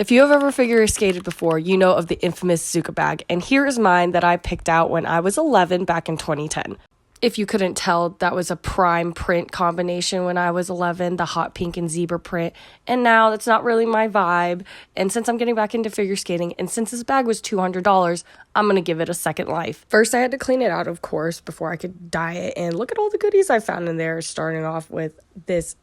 If you have ever figure skated before, you know of the infamous Zuka bag, and here is mine that I picked out when I was 11 back in 2010. If you couldn't tell, that was a prime print combination when I was 11, the hot pink and zebra print, and now that's not really my vibe. And since I'm getting back into figure skating, and since this bag was $200, I'm gonna give it a second life. First, I had to clean it out, of course, before I could dye it, and look at all the goodies I found in there, starting off with this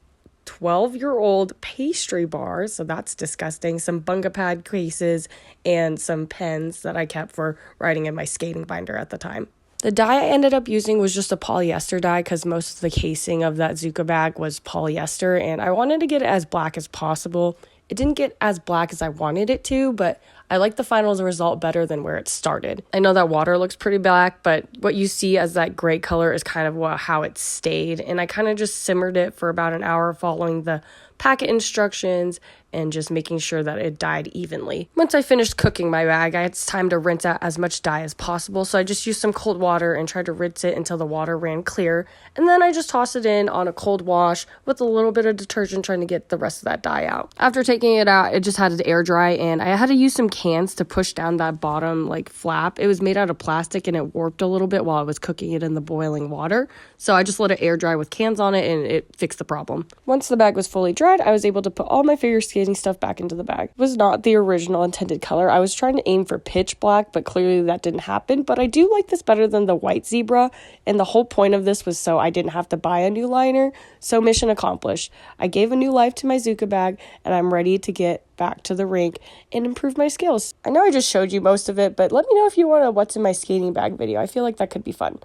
12-year-old pastry bar, so that's disgusting, some bunga pad cases, and some pens that I kept for writing in my skating binder at the time. The dye I ended up using was just a polyester dye because most of the casing of that Zuka bag was polyester, and I wanted to get it as black as possible. It didn't get as black as I wanted it to, but I like the final result better than where it started. I know that water looks pretty black, but what you see as that gray color is kind of how it stayed, and I kind of just simmered it for about an hour following the packet instructions and just making sure that it dyed evenly. Once I finished cooking my bag, it's time to rinse out as much dye as possible, so I just used some cold water and tried to rinse it until the water ran clear, and then I just tossed it in on a cold wash with a little bit of detergent trying to get the rest of that dye out. After taking it out, it just had to air dry, and I had to use some cans to push down that bottom flap. It was made out of plastic and it warped a little bit while I was cooking it in the boiling water, so I just let it air dry with cans on it and it fixed the problem. Once the bag was fully dried, I was able to put all my figure skating stuff back into the bag. It was not the original intended color. I was trying to aim for pitch black, but clearly that didn't happen, but I do like this better than the white zebra, and the whole point of this was so I didn't have to buy a new liner, so mission accomplished. I gave a new life to my Zuka bag, and I'm ready to get back to the rink and improve my skills. I know I just showed you most of it, but let me know if you want a what's in my skating bag video. I feel like that could be fun.